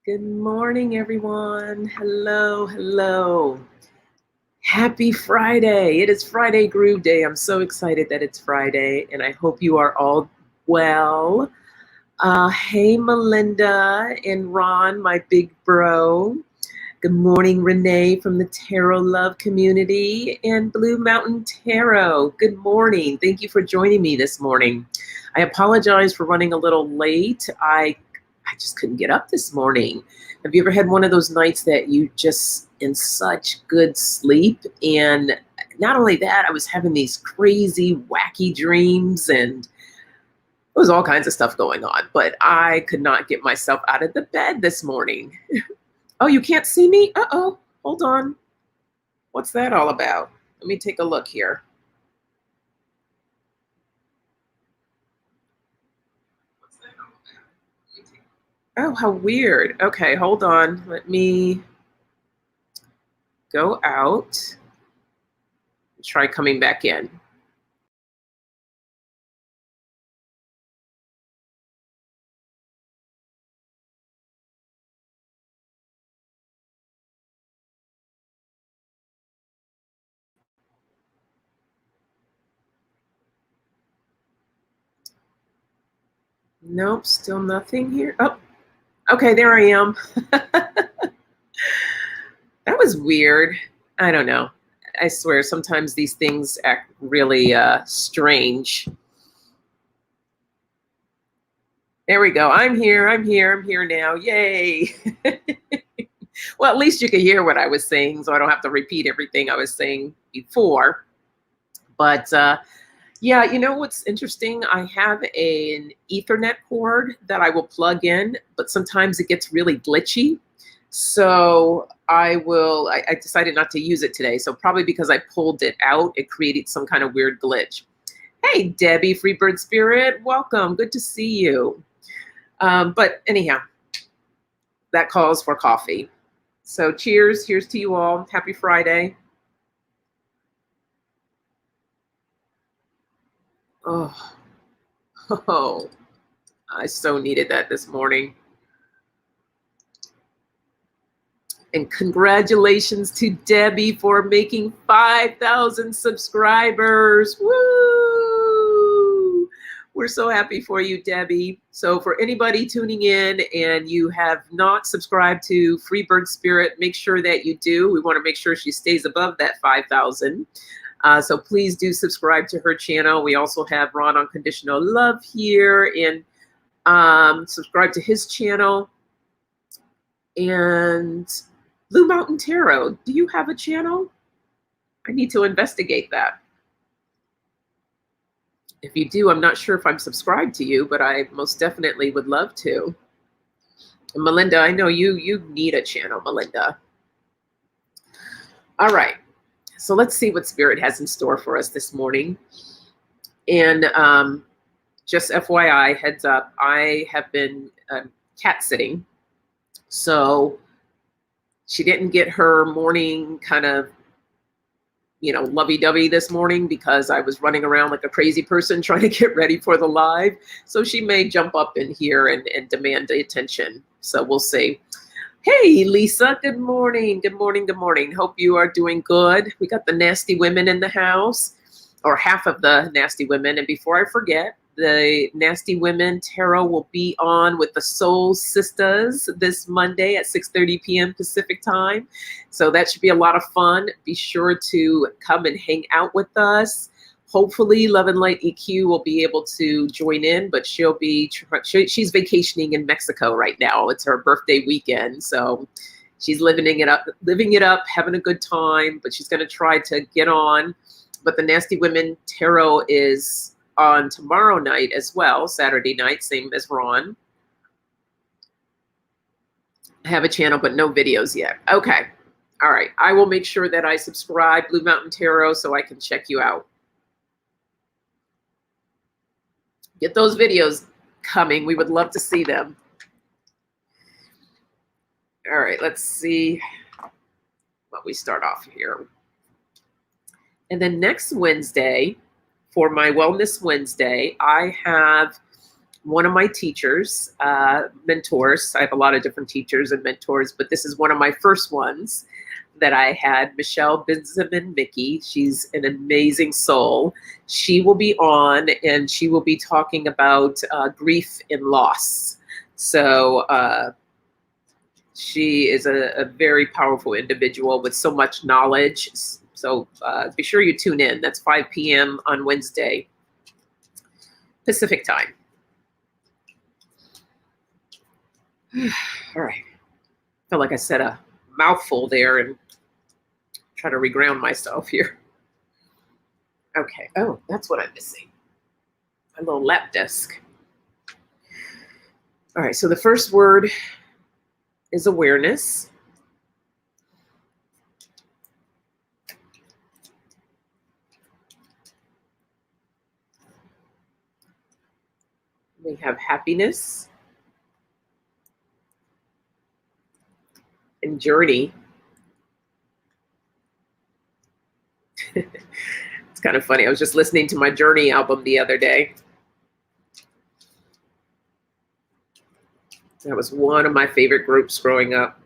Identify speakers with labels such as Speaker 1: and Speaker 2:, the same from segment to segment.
Speaker 1: Good morning, everyone. Hello, hello. Happy Friday. It is Friday Groove Day. I'm so excited that it's Friday, and I hope you are all well. Hey, Melinda and Ron, my big bro. Good morning, Renee from the Tarot Love community and Blue Mountain Tarot. Good morning. Thank you for joining me this morning. I apologize for running a little late. I just couldn't get up this morning. Have you ever had one of those nights that you just in such good sleep? And not only that, I was having these crazy, wacky dreams and there was all kinds of stuff going on, but I could not get myself out of the bed this morning. Oh, you can't see me? Uh-oh, hold on. What's that all about? Let me take a look here. What's that all about? Oh, how weird. Okay, hold on. Let me go out and try coming back in. Nope, still nothing here. Oh, okay, there I am. That was weird. I don't know. I swear, sometimes these things act really strange. There we go. I'm here now. Yay. Well, at least you could hear what I was saying, so I don't have to repeat everything I was saying before. But yeah, you know what's interesting? I have an Ethernet cord that I will plug in, but sometimes it gets really glitchy. So I decided not to use it today. So probably because I pulled it out, it created some kind of weird glitch. Hey, Debbie, Freebird Spirit, welcome. Good to see you. But anyhow, that calls for coffee. So cheers. Here's to you all. Happy Friday. Oh, oh, I so needed that this morning. And congratulations to Debbie for making 5,000 subscribers. Woo! We're so happy for you, Debbie. So for anybody tuning in and you have not subscribed to Freebird Spirit, make sure that you do. We want to make sure she stays above that 5,000. So please do subscribe to her channel. We also have Ron Unconditional Love here, and subscribe to his channel. And Blue Mountain Tarot, do you have a channel? I need to investigate that. If you do, I'm not sure if I'm subscribed to you, but I most definitely would love to. And Melinda, I know you need a channel, Melinda. All right, so let's see what Spirit has in store for us this morning. And just FYI, heads up, I have been cat sitting. So she didn't get her morning kind of, lovey-dovey this morning because I was running around like a crazy person trying to get ready for the live. So she may jump up in here and demand the attention. So we'll see. Hey, Lisa, good morning. Good morning. Good morning. Hope you are doing good. We got the nasty women in the house, or half of the nasty women. And before I forget, the Nasty Women Tarot will be on with the Soul Sisters this Monday at 6:30 p.m. Pacific time. So that should be a lot of fun. Be sure to come and hang out with us. Hopefully Love and Light EQ will be able to join in, but she's vacationing in Mexico right now. It's her birthday weekend. So she's living it up, having a good time, but she's going to try to get on. But the Nasty Women Tarot is on tomorrow night as well, Saturday night, same as Ron. I have a channel, but no videos yet. Okay. All right. I will make sure that I subscribe Blue Mountain Tarot so I can check you out. Get those videos coming. We would love to see them. All right. Let's see what we start off here. And then next Wednesday, for my Wellness Wednesday, I have one of my teachers, mentors. I have a lot of different teachers and mentors, but this is one of my first ones that I had, Michelle Benjamin Mickey. She's an amazing soul. She will be on and she will be talking about grief and loss. So she is a very powerful individual with so much knowledge. So be sure you tune in. That's 5 p.m. on Wednesday, Pacific time. All right. Felt like I said a mouthful there and try to reground myself here. Okay. Oh, that's what I'm missing. My little lap desk. All right. So the first word is awareness. We have happiness and journey. It's kind of funny. I was just listening to my Journey album the other day. That was one of my favorite groups growing up.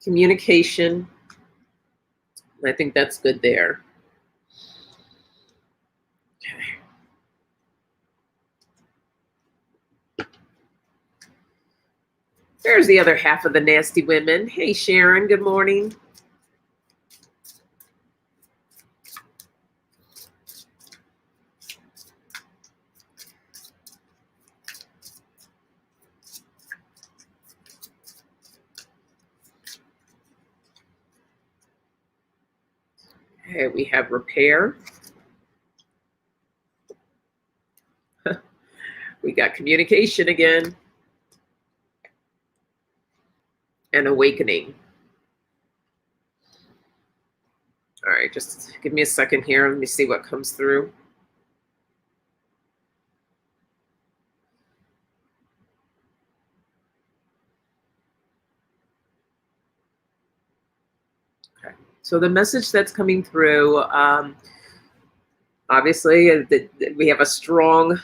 Speaker 1: Communication. I think that's good there. Okay. There's the other half of the nasty women. Hey, Sharon, good morning. Okay, we have repair. We got communication again. And awakening. All right, just give me a second here. Let me see what comes through. Okay, so the message that's coming through, obviously, we have a strong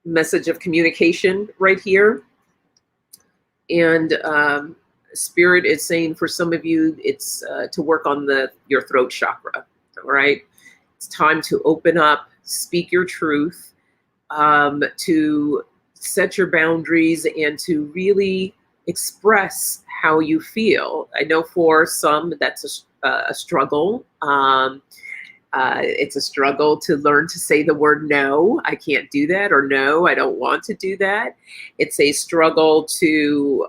Speaker 1: message of communication right here. And Spirit is saying for some of you, it's to work on your throat chakra, all right? It's time to open up, speak your truth, to set your boundaries and to really express how you feel. I know for some that's a struggle. It's a struggle to learn to say the word no, I can't do that, or no, I don't want to do that. It's a struggle to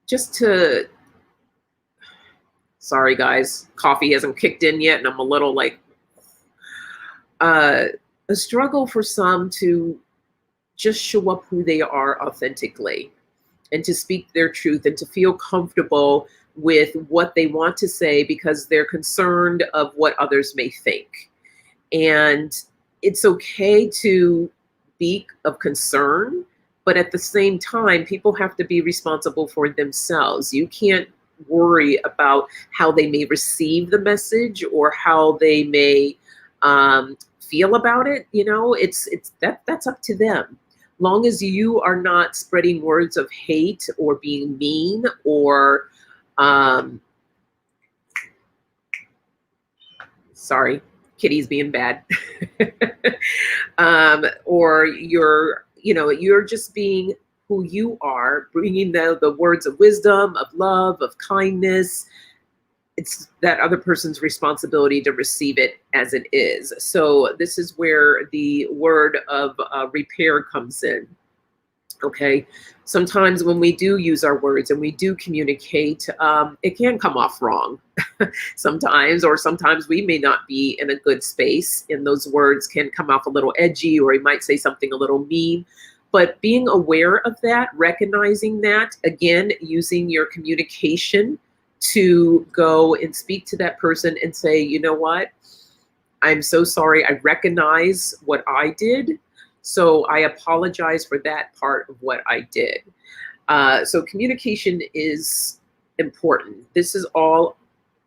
Speaker 1: just to, sorry guys, coffee hasn't kicked in yet and I'm a little like, a struggle for some to just show up who they are authentically and to speak their truth and to feel comfortable with what they want to say because they're concerned of what others may think. And it's okay to speak of concern, but at the same time, people have to be responsible for themselves. You can't worry about how they may receive the message or how they may feel about it. You know, that's up to them. Long as you are not spreading words of hate or being mean or sorry, kitty's being bad. Or you're just being who you are, bringing the words of wisdom, of love, of kindness. It's that other person's responsibility to receive it as it is. So this is where the word of repair comes in. Okay. Sometimes when we do use our words and we do communicate, it can come off wrong sometimes, or sometimes we may not be in a good space and those words can come off a little edgy, or you might say something a little mean. But being aware of that, recognizing that, again, using your communication to go and speak to that person and say, you know what, I'm so sorry. I recognize what I did. So I apologize for that part of what I did. So communication is important. This is all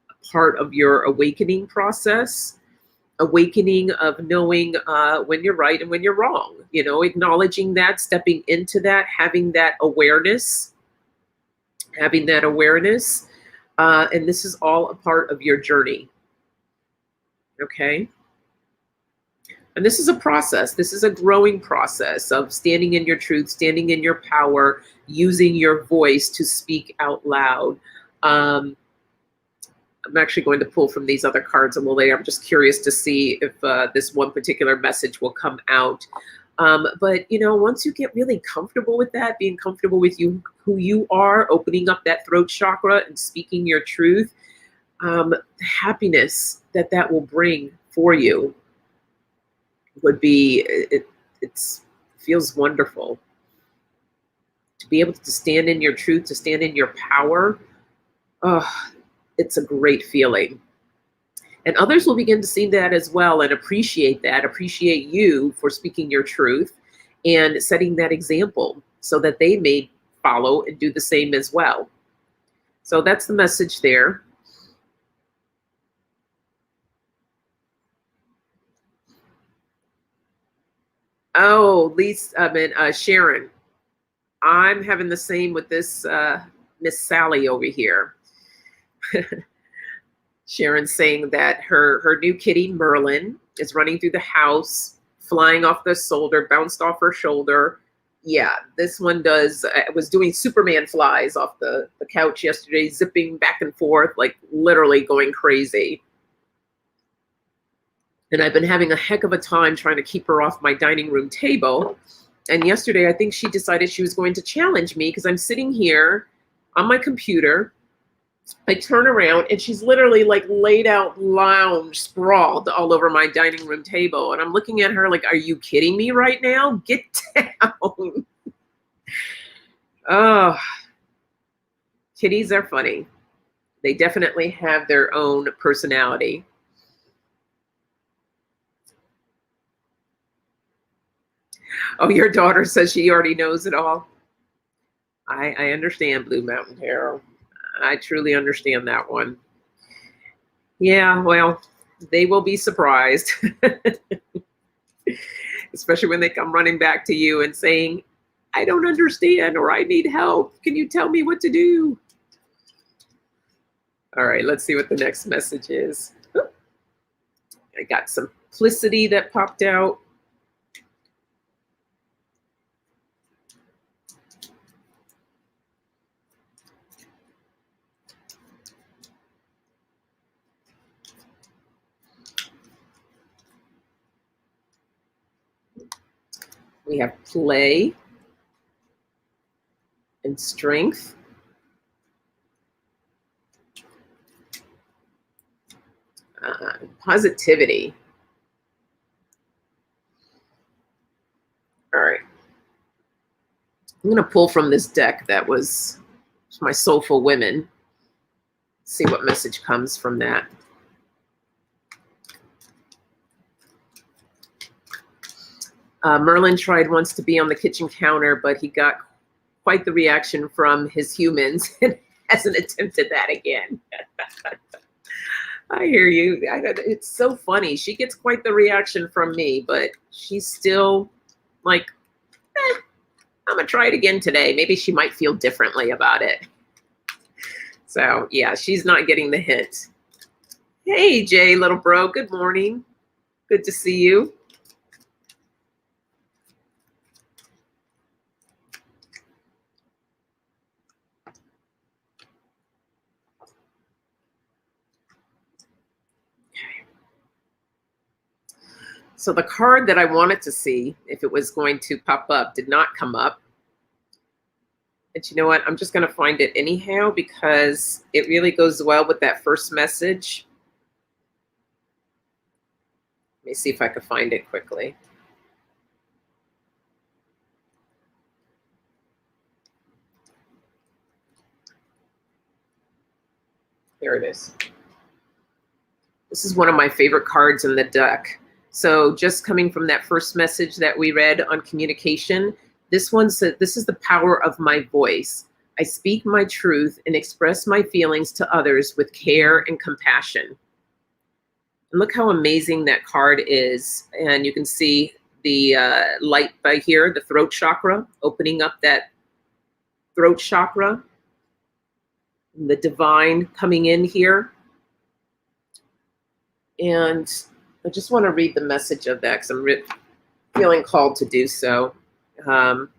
Speaker 1: a part of your awakening process. awakening of knowing when you're right and when you're wrong, acknowledging that, stepping into that, having that awareness. And this is all a part of your journey. Okay. And this is a process. This is a growing process of standing in your truth, standing in your power, using your voice to speak out loud. I'm actually going to pull from these other cards a little later. I'm just curious to see if this one particular message will come out. But, once you get really comfortable with that, being comfortable with who you are, opening up that throat chakra and speaking your truth, the happiness that will bring for you would be, it feels wonderful. To be able to stand in your truth, to stand in your power, it's a great feeling. And others will begin to see that as well and appreciate you for speaking your truth and setting that example so that they may follow and do the same as well. So that's the message there. Oh, Lisa, Sharon, I'm having the same with this Miss Sally over here. Sharon saying that her new kitty, Merlin, is running through the house, flying off the shoulder, bounced off her shoulder. Yeah, this one was doing Superman flies off the couch yesterday, zipping back and forth, like literally going crazy. And I've been having a heck of a time trying to keep her off my dining room table. And yesterday, I think she decided she was going to challenge me because I'm sitting here on my computer. I turn around and she's literally like laid out, lounge, sprawled all over my dining room table. And I'm looking at her like, are you kidding me right now? Get down. Oh, kitties are funny. They definitely have their own personality. Oh, your daughter says she already knows it all. I understand, Blue Mountain Tarot. I truly understand that one. Yeah, well, they will be surprised. Especially when they come running back to you and saying, I don't understand, or I need help. Can you tell me what to do? All right, let's see what the next message is. I got simplicity that popped out. We have play and strength. Positivity. All right. I'm going to pull from this deck that was my Soulful Women. See what message comes from that. Merlin tried once to be on the kitchen counter, but he got quite the reaction from his humans and hasn't attempted that again. I hear you. It's so funny. She gets quite the reaction from me, but she's still like, I'm going to try it again today. Maybe she might feel differently about it. So, yeah, she's not getting the hint. Hey, Jay, little bro. Good morning. Good to see you. So the card that I wanted to see, if it was going to pop up, did not come up. And you know what? I'm just going to find it anyhow because it really goes well with that first message. Let me see if I can find it quickly. Here it is. This is one of my favorite cards in the deck. So just coming from that first message that we read on communication, this one said, this is the power of my voice. I speak my truth and express my feelings to others with care and compassion. Look how amazing that card is. And you can see the light by here, the throat chakra, opening up that throat chakra, and the divine coming in here. And I just want to read the message of that because I'm feeling called to do so. Of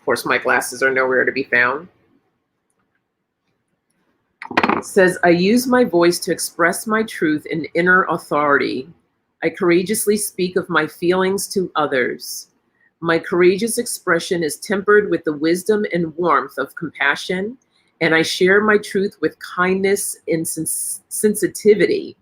Speaker 1: course, my glasses are nowhere to be found. It says, I use my voice to express my truth and inner authority. I courageously speak of my feelings to others. My courageous expression is tempered with the wisdom and warmth of compassion, and I share my truth with kindness and sensitivity.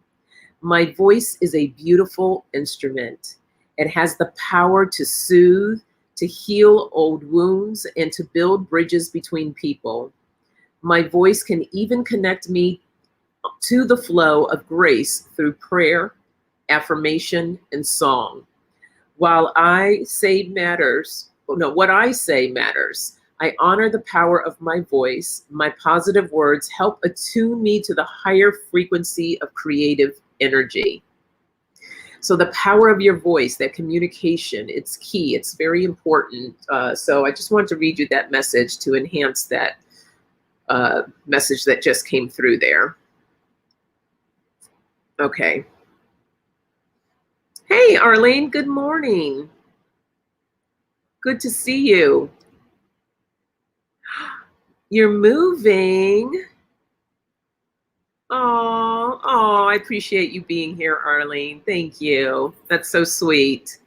Speaker 1: My voice is a beautiful instrument. It has the power to soothe, to heal old wounds, and to build bridges between people. My voice can even connect me to the flow of grace through prayer, affirmation, and song. What I say matters. I honor the power of my voice. My positive words help attune me to the higher frequency of creative energy. So the power of your voice, that communication, it's key. It's very important. So I just wanted to read you that message to enhance that message that just came through there. Okay. Hey, Arlene, good morning. Good to see you. You're moving. Oh, I appreciate you being here, Arlene. Thank you. That's so sweet.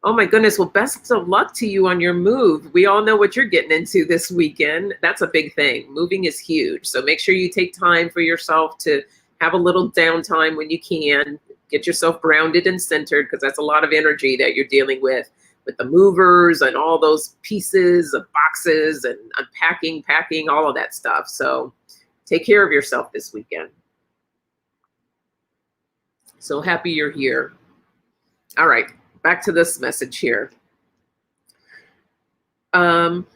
Speaker 1: Oh my goodness. Well, best of luck to you on your move. We all know what you're getting into this weekend. That's a big thing. Moving is huge. So make sure you take time for yourself to have a little downtime when you can. Get yourself grounded and centered, because that's a lot of energy that you're dealing with the movers and all those pieces of boxes and unpacking, packing, all of that stuff. So take care of yourself this weekend. So happy you're here. All right, back to this message here. Okay.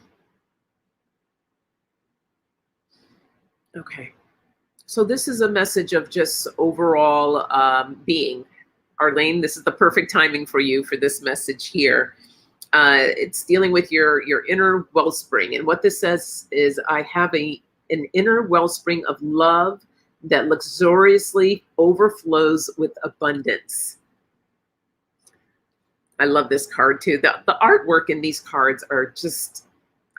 Speaker 1: So this is a message of just overall being. Arlene, this is the perfect timing for you for this message here. It's dealing with your inner wellspring. And what this says is, I have an inner wellspring of love that luxuriously overflows with abundance. I love this card too. The artwork in these cards are just,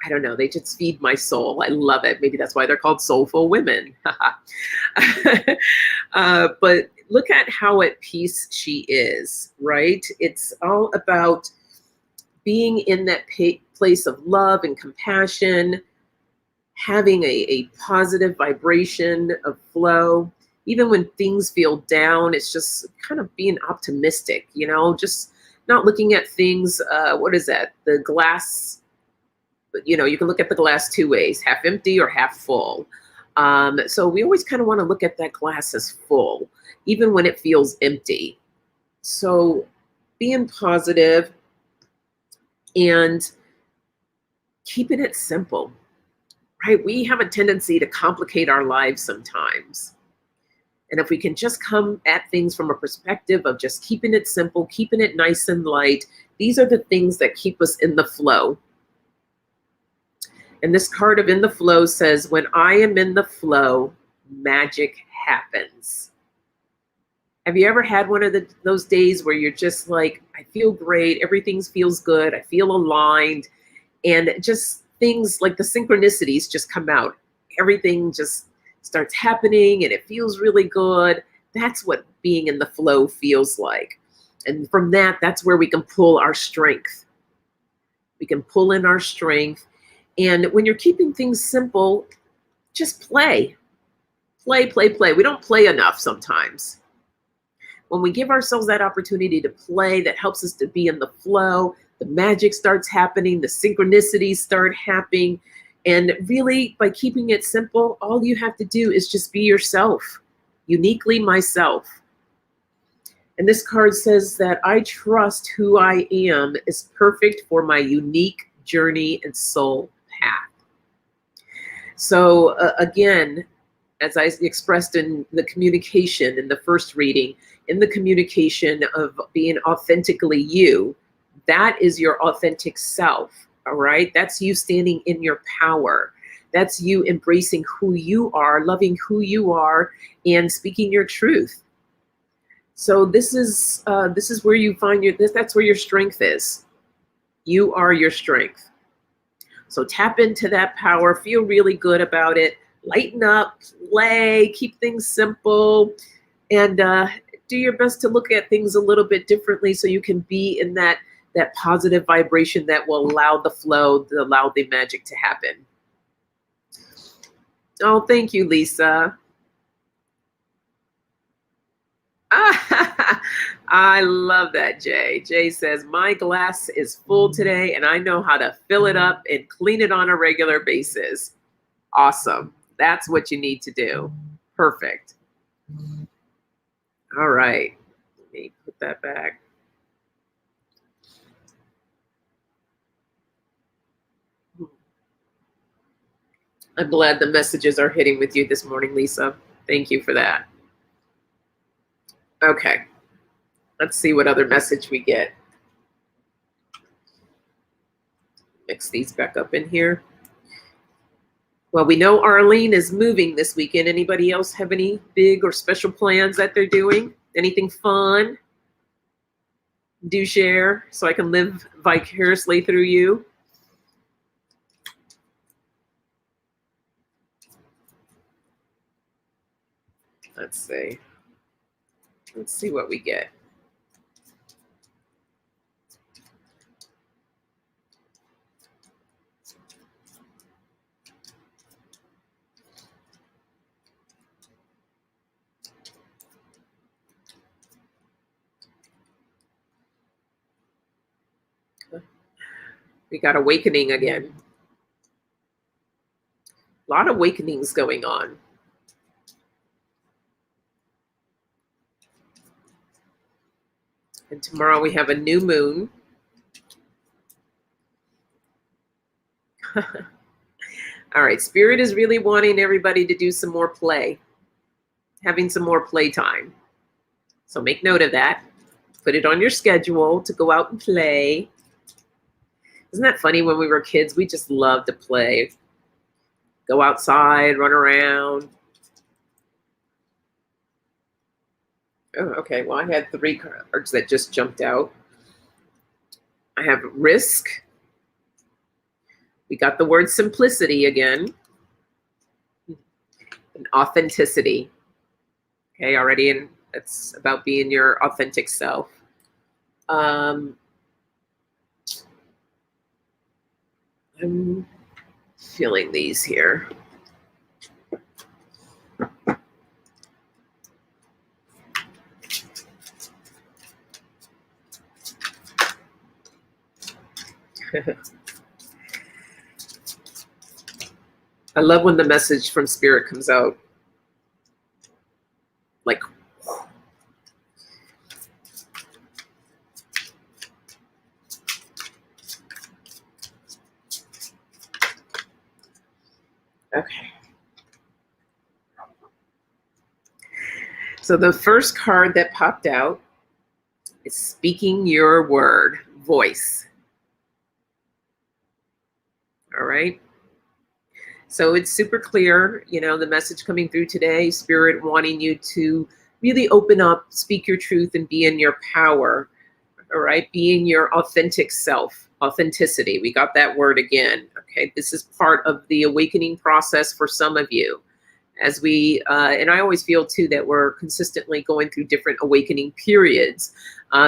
Speaker 1: I don't know, they just feed my soul. I love it. Maybe that's why they're called soulful women. But look at how at peace she is, right? It's all about being in that place of love and compassion, having a positive vibration of flow. Even when things feel down, it's just kind of being optimistic, you know, just not looking at things, what is that? The glass, you know, you can look at the glass two ways, half empty or half full. So we always kind of want to look at that glass as full, even when it feels empty. So being positive and keeping it simple, right? We have a tendency to complicate our lives sometimes. And if we can just come at things from a perspective of just keeping it simple, keeping it nice and light, these are the things that keep us in the flow. And this card of in the flow says, when I am in the flow, magic happens. Have you ever had one of those days where you're just like, I feel great, everything feels good, I feel aligned, and just things like the synchronicities just come out. Everything just starts happening and it feels really good. That's what being in the flow feels like. And from that, that's where we can pull our strength. We can pull in our strength. And when you're keeping things simple, just play. Play, play, play. We don't play enough sometimes. When we give ourselves that opportunity to play, that helps us to be in the flow, the magic starts happening, the synchronicities start happening. And really, by keeping it simple, all you have to do is just be yourself, uniquely myself. And this card says that I trust who I am is perfect for my unique journey and soul path. So again, as I expressed in the communication in the first reading, in the communication of being authentically you, that is your authentic self. All right. That's you standing in your power. That's you embracing who you are, loving who you are, and speaking your truth. So this is where you find that's where your strength is. You are your strength. So tap into that power, feel really good about it, lighten up, play, keep things simple, and do your best to look at things a little bit differently so you can be in that positive vibration that will allow the flow, to allow the magic to happen. Oh, thank you, Lisa. I love that, Jay. Jay says, my glass is full today and I know how to fill it up and clean it on a regular basis. Awesome. That's what you need to do. Perfect. All right. Let me put that back. I'm glad the messages are hitting with you this morning, Lisa. Thank you for that. Okay. Let's see what other message we get. Mix these back up in here. Well, we know Arlene is moving this weekend. Anybody else have any big or special plans that they're doing? Anything fun? Do share so I can live vicariously through you. Let's see. Let's see what we get. We got awakening again. A lot of awakenings going on. And tomorrow we have a new moon. All right, Spirit is really wanting everybody to do some more play, having some more playtime. So make note of that. Put it on your schedule to go out and play. Isn't that funny? When we were kids, we just loved to play. Go outside, run around. Oh, okay. Well, I had 3 cards that just jumped out. I have risk. We got the word simplicity again. And authenticity. Okay, already in. It's about being your authentic self. I'm feeling these here. I love when the message from Spirit comes out. Like, okay. So the first card that popped out is speaking your word, voice. All right. So it's super clear, you know, the message coming through today, Spirit wanting you to really open up, speak your truth, and be in your power. All right. Being your authentic self, authenticity. We got that word again. Okay. This is part of the awakening process for some of you. As we, and I always feel too that we're consistently going through different awakening periods.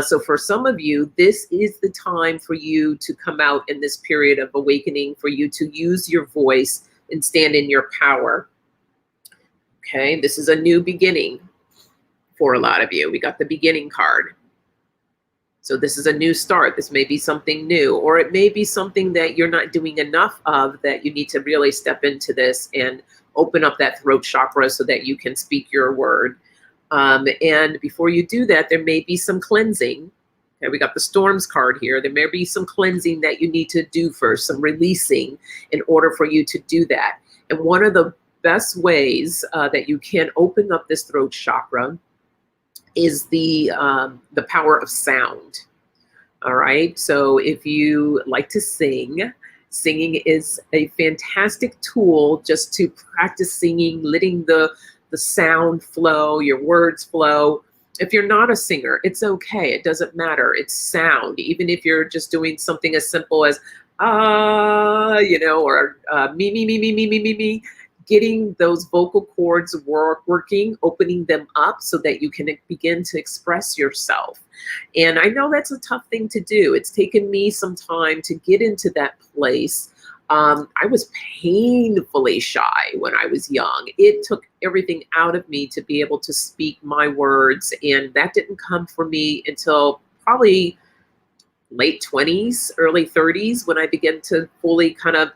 Speaker 1: So for some of you, this is the time for you to come out in this period of awakening, for you to use your voice and stand in your power. Okay, this is a new beginning for a lot of you. We got the beginning card. So this is a new start. This may be something new, or it may be something that you're not doing enough of, that you need to really step into this and open up that throat chakra so that you can speak your word. And before you do that, there may be some cleansing. Okay, we got the storms card here. There may be some cleansing that you need to do first, some releasing in order for you to do that. And one of the best ways that you can open up this throat chakra is the power of sound. All right. So if you like to sing, singing is a fantastic tool just to practice singing, letting the sound flow, your words flow. If you're not a singer, it's okay. It doesn't matter. It's sound. Even if you're just doing something as simple as or me, me, me, me, me, me, me, me. Getting those vocal cords working, opening them up so that you can begin to express yourself. And I know that's a tough thing to do. It's taken me some time to get into that place. I was painfully shy when I was young. It took everything out of me to be able to speak my words. And that didn't come for me until probably late 20s, early 30s, when I began to fully kind of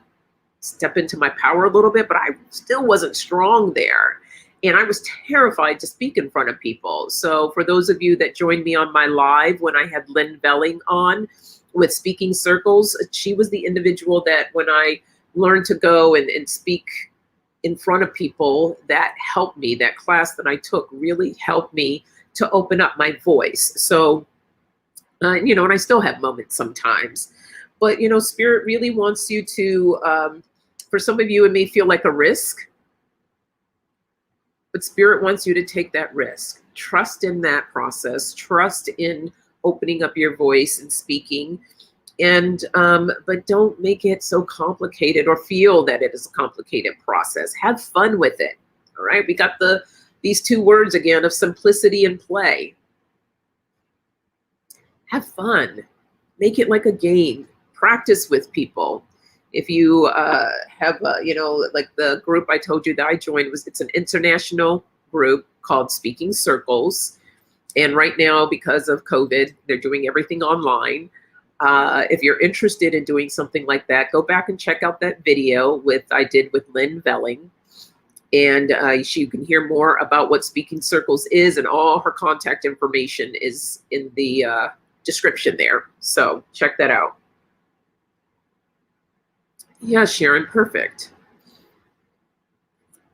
Speaker 1: step into my power a little bit, but I still wasn't strong there. And I was terrified to speak in front of people. So for those of you that joined me on my live when I had Lynn Velling on with Speaking Circles, she was the individual that when I learned to go and speak in front of people, that helped me. That class that I took really helped me to open up my voice. So, and I still have moments sometimes. But, Spirit really wants you to, for some of you, it may feel like a risk, but Spirit wants you to take that risk. Trust in that process. Trust in opening up your voice and speaking. And, but don't make it so complicated or feel that it is a complicated process. Have fun with it. All right. We got these two words again of simplicity and play. Have fun. Make it like a game. Practice with people. If you have, like the group I told you that I joined, it's an international group called Speaking Circles. And right now, because of COVID, they're doing everything online. If you're interested in doing something like that, go back and check out that video I did with Lynn Velling. And you can hear more about what Speaking Circles is, and all her contact information is in the description there. So check that out. Yeah, Sharon, perfect.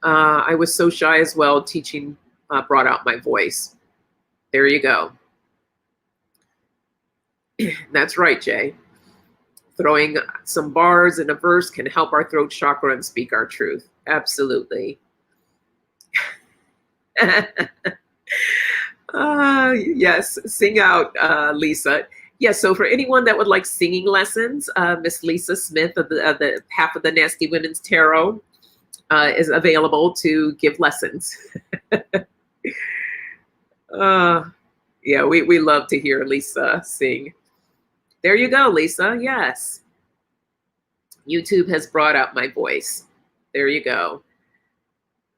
Speaker 1: I was so shy as well. Teaching brought out my voice. There you go. That's right, Jay. Throwing some bars in a verse can help our throat chakra and speak our truth. Absolutely. Yes, sing out, Lisa. Yes, so for anyone that would like singing lessons, Miss Lisa Smith of the Half of the Nasty Women's Tarot is available to give lessons. Yeah, we love to hear Lisa sing. There you go, Lisa. Yes. YouTube has brought out my voice. There you go.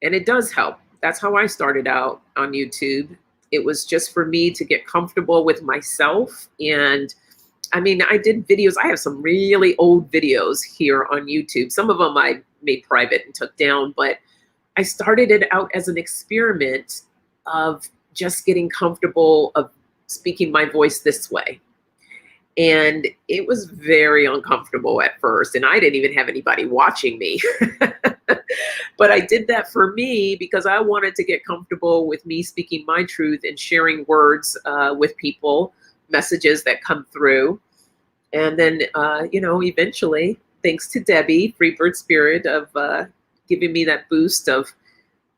Speaker 1: And it does help. That's how I started out on YouTube. It was just for me to get comfortable with myself. And I mean, I did videos. I have some really old videos here on YouTube. Some of them I made private and took down, but I started it out as an experiment of just getting comfortable of speaking my voice this way. And it was very uncomfortable at first. And I didn't even have anybody watching me. But I did that for me because I wanted to get comfortable with me speaking my truth and sharing words with people, messages that come through. And then, eventually, thanks to Debbie, Freebird Spirit, of giving me that boost of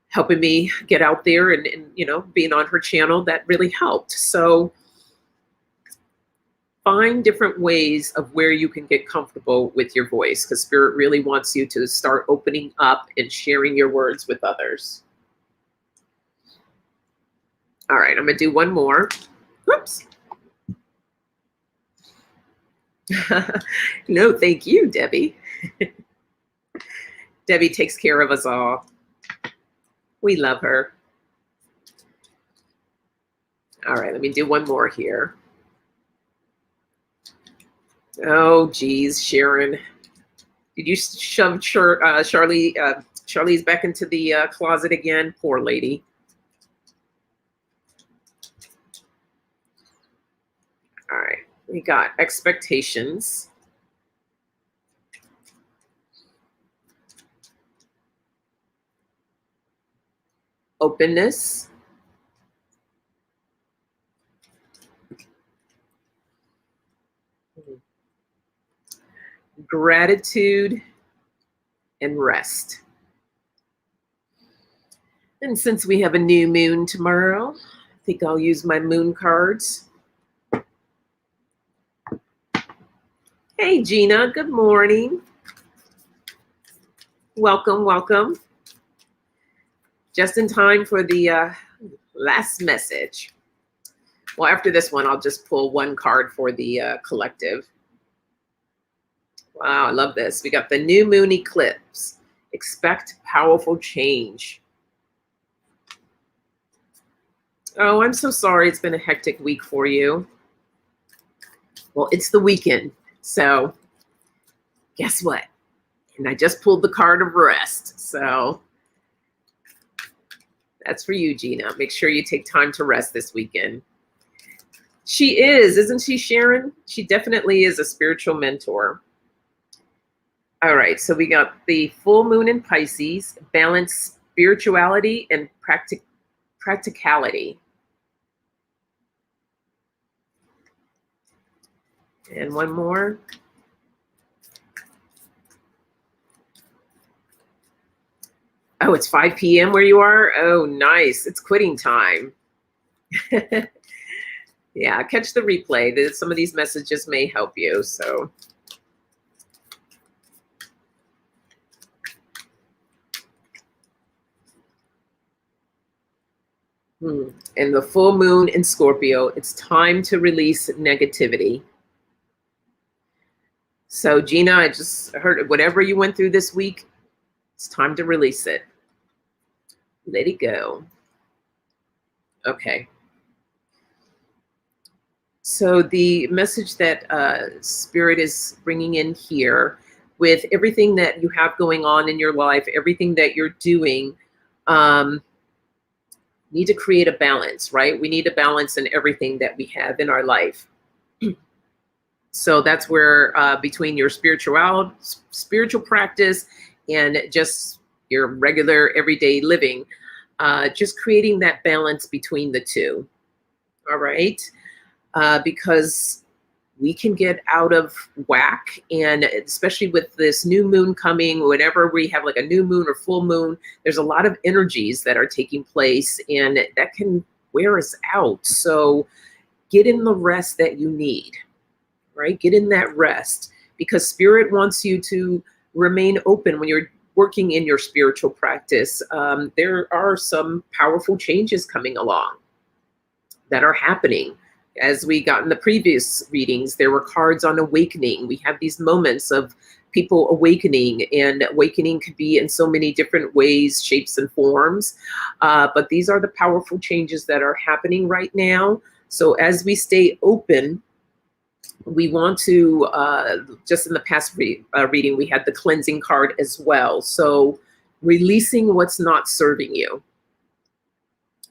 Speaker 1: helping me get out there and being on her channel, that really helped. So find different ways of where you can get comfortable with your voice, because Spirit really wants you to start opening up and sharing your words with others. All right, I'm going to do one more. Whoops. No, thank you, Debbie. Debbie takes care of us all. We love her. All right, let me do one more here. Oh, geez, Sharon. Did you shove Charlie's back into the closet again? Poor lady. All right, we got expectations. openness, gratitude, and rest. And since we have a new moon tomorrow, I think I'll use my moon cards. Hey, Gina, good morning. Welcome, welcome. Just in time for the last message. Well, after this one, I'll just pull one card for the collective. Wow, I love this. We got the new moon eclipse. Expect powerful change. Oh, I'm so sorry. It's been a hectic week for you. Well, it's the weekend. So guess what? And I just pulled the card of rest. So that's for you, Gina. Make sure you take time to rest this weekend. She is, isn't she, Sharon? She definitely is a spiritual mentor. All right, so we got the full moon in Pisces, balance spirituality and practicality. And one more. Oh, it's 5 p.m. where you are? Oh, nice. It's quitting time. Yeah, catch the replay. Some of these messages may help you. So. And the full moon in Scorpio, it's time to release negativity. So, Gina, I just heard whatever you went through this week, it's time to release it. Let it go. Okay. So the message that Spirit is bringing in here, with everything that you have going on in your life, everything that you're doing, need to create a balance, right? We need a balance in everything that we have in our life. So that's where between your spiritual practice and just your regular everyday living, just creating that balance between the two. All right. Because we can get out of whack, and especially with this new moon coming, whenever we have like a new moon or full moon, there's a lot of energies that are taking place, and that can wear us out. So get in the rest that you need, right? Get in that rest, because Spirit wants you to remain open when you're working in your spiritual practice. There are some powerful changes coming along that are happening. As we got in the previous readings, there were cards on awakening. We have these moments of people awakening, and awakening could be in so many different ways, shapes, and forms. But these are the powerful changes that are happening right now. So as we stay open, we want to, just in the past reading, we had the cleansing card as well. So releasing what's not serving you.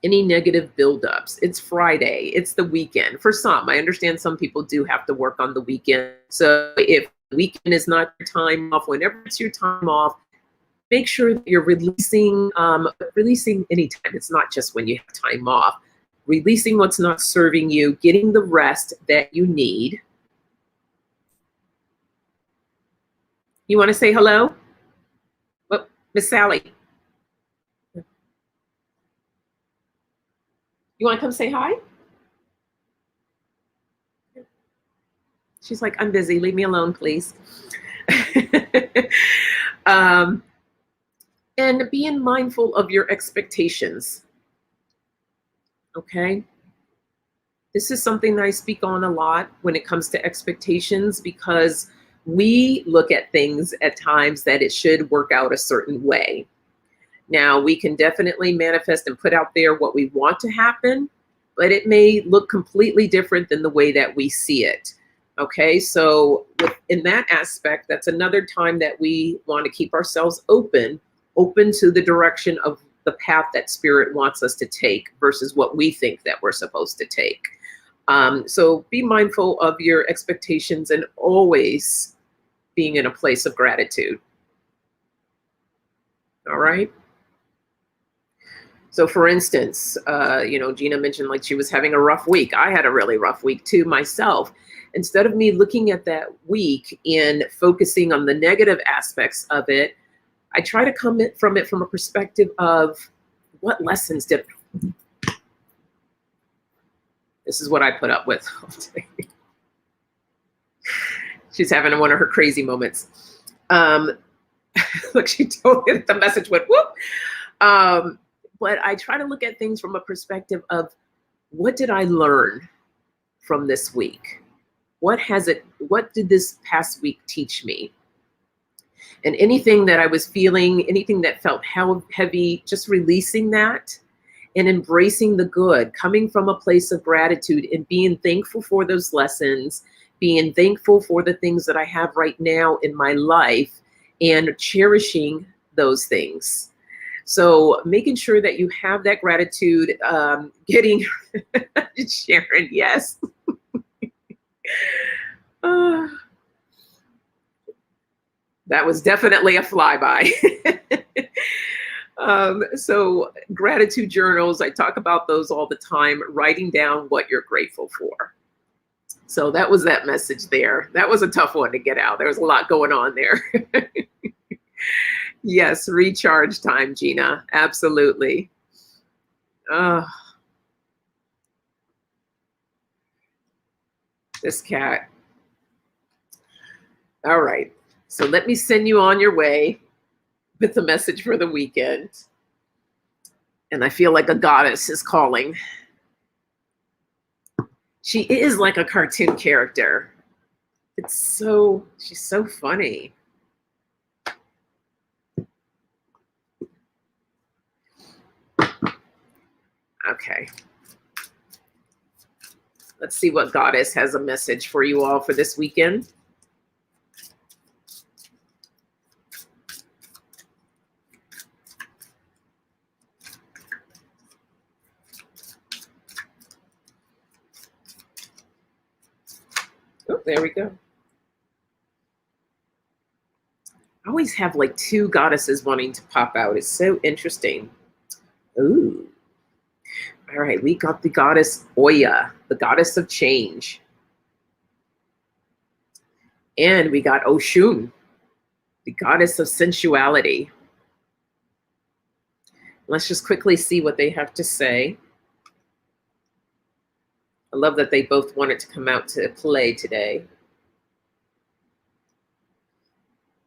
Speaker 1: Any negative buildups. It's Friday. It's the weekend. For some, I understand some people do have to work on the weekend. So if the weekend is not your time off, whenever it's your time off, make sure that you're releasing anytime. It's not just when you have time off. Releasing what's not serving you, getting the rest that you need. You want to say hello? Oh, Miss Sally. You want to come say hi? She's like, I'm busy. Leave me alone, please. And being mindful of your expectations. Okay? This is something that I speak on a lot when it comes to expectations, because we look at things at times that it should work out a certain way. Now, we can definitely manifest and put out there what we want to happen, but it may look completely different than the way that we see it. Okay, so in that aspect, that's another time that we want to keep ourselves open to the direction of the path that Spirit wants us to take versus what we think that we're supposed to take. So be mindful of your expectations and always being in a place of gratitude. All right. So for instance, Gina mentioned like she was having a rough week. I had a really rough week too myself. Instead of me looking at that week and focusing on the negative aspects of it, I try to come from it from a perspective of what lessons did. This is what I put up with all day. She's having one of her crazy moments. Look, she told me the message went whoop. But I try to look at things from a perspective of what did I learn from this week? What did this past week teach me? And anything that I was feeling, anything that felt heavy, just releasing that and embracing the good, coming from a place of gratitude and being thankful for those lessons, being thankful for the things that I have right now in my life and cherishing those things. So making sure that you have that gratitude, getting Sharon, yes. That was definitely a flyby. So gratitude journals, I talk about those all the time, writing down what you're grateful for. So that was that message there. That was a tough one to get out. There was a lot going on there. Yes, recharge time, Gina. Absolutely. This cat. All right. So let me send you on your way with the message for the weekend. And I feel like a goddess is calling. She is like a cartoon character. She's so funny. Okay. Let's see what goddess has a message for you all for this weekend. Oh, there we go. I always have like two goddesses wanting to pop out. It's so interesting. Ooh. All right, we got the goddess Oya, the goddess of change. And we got Oshun, the goddess of sensuality. Let's just quickly see what they have to say. I love that they both wanted to come out to play today.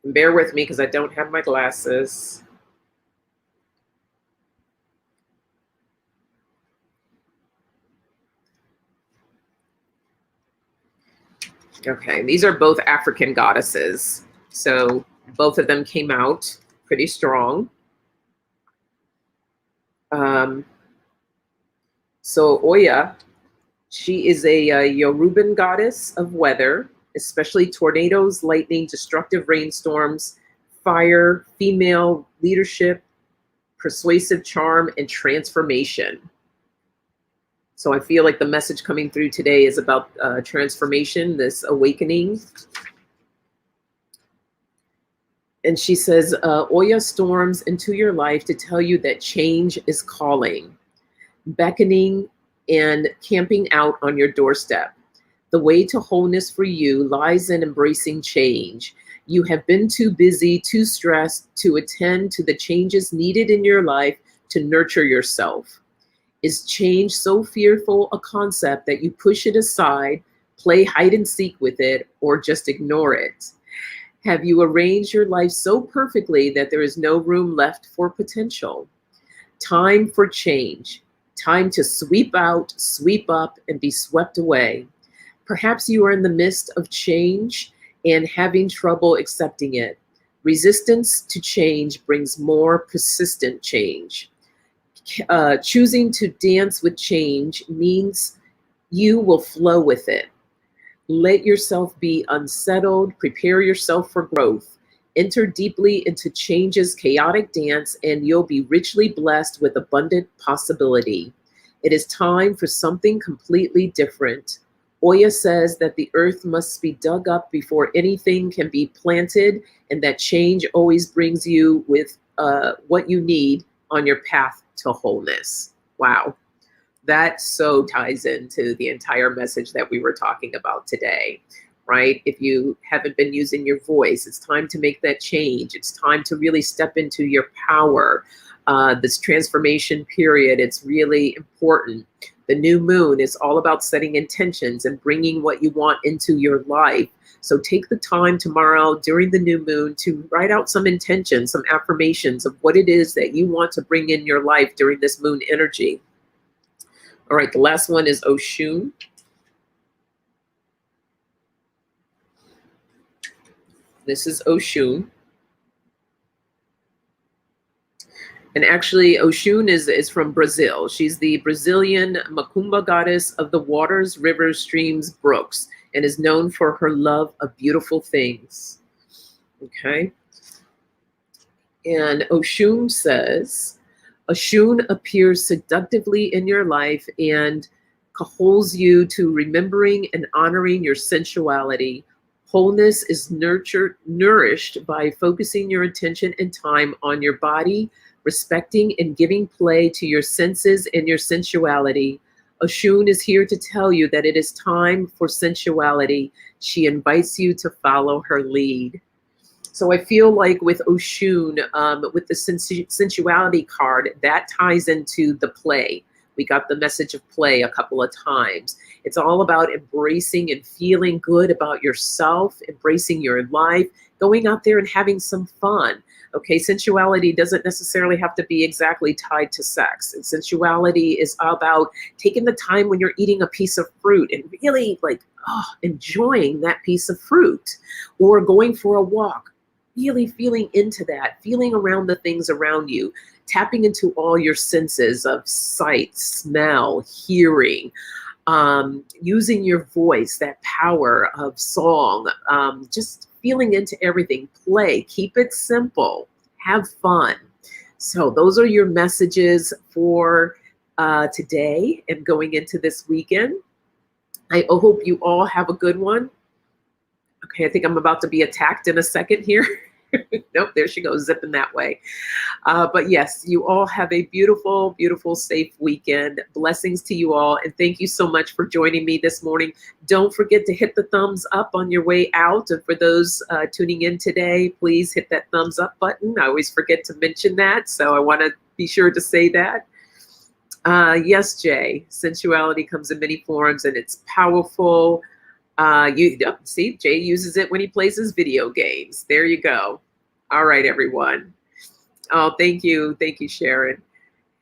Speaker 1: And bear with me because I don't have my glasses. Okay, these are both African goddesses. So both of them came out pretty strong. So Oya, she is a Yoruban goddess of weather, especially tornadoes, lightning, destructive rainstorms, fire, female leadership, persuasive charm, and transformation. So I feel like the message coming through today is about transformation, this awakening. And she says, Oya storms into your life to tell you that change is calling, beckoning, and camping out on your doorstep. The way to wholeness for you lies in embracing change. You have been too busy, too stressed to attend to the changes needed in your life to nurture yourself. Is change so fearful a concept that you push it aside, play hide and seek with it, or just ignore it? Have you arranged your life so perfectly that there is no room left for potential? Time for change. Time to sweep out, sweep up, and be swept away. Perhaps you are in the midst of change and having trouble accepting it. Resistance to change brings more persistent change. Choosing to dance with change means you will flow with it. Let yourself be unsettled, prepare yourself for growth. Enter deeply into change's chaotic dance and you'll be richly blessed with abundant possibility. It is time for something completely different. Oya says that the earth must be dug up before anything can be planted, and that change always brings you with what you need on your path to wholeness. Wow. That so ties into the entire message that we were talking about today, right? If you haven't been using your voice, it's time to make that change. It's time to really step into your power. This transformation period, it's really important. The new moon is all about setting intentions and bringing what you want into your life. So take the time tomorrow during the new moon to write out some intentions, some affirmations of what it is that you want to bring in your life during this moon energy. All right, the last one is Oshun. This is Oshun. And actually, Oshun is from Brazil. She's the Brazilian Macumba goddess of the waters, rivers, streams, brooks, and is known for her love of beautiful things. Okay. And Oshun says, Oshun appears seductively in your life and cajoles you to remembering and honoring your sensuality. Wholeness is nourished by focusing your attention and time on your body, respecting and giving play to your senses and your sensuality. Oshun is here to tell you that it is time for sensuality. She invites you to follow her lead. So I feel like with Oshun, with the sensuality card, that ties into the play. We got the message of play a couple of times. It's all about embracing and feeling good about yourself, embracing your life, going out there and having some fun. Okay, sensuality doesn't necessarily have to be exactly tied to sex. And sensuality is about taking the time when you're eating a piece of fruit and really enjoying that piece of fruit, or going for a walk, really feeling into that, feeling around the things around you, tapping into all your senses of sight, smell, hearing, using your voice, that power of song, just feeling into everything. Play, keep it simple, have fun. So those are your messages for today and going into this weekend. I hope you all have a good one. Okay, I think I'm about to be attacked in a second here. Nope, there she goes, zipping that way. But yes, you all have a beautiful, beautiful, safe weekend. Blessings to you all. And thank you so much for joining me this morning. Don't forget to hit the thumbs up on your way out. And for those tuning in today, please hit that thumbs up button. I always forget to mention that, so I want to be sure to say that. Yes, Jay, sensuality comes in many forms and it's powerful. See, Jay uses it when he plays his video games. There you go. All right, everyone. Oh, thank you. Thank you, Sharon.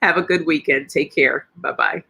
Speaker 1: Have a good weekend. Take care. Bye-bye.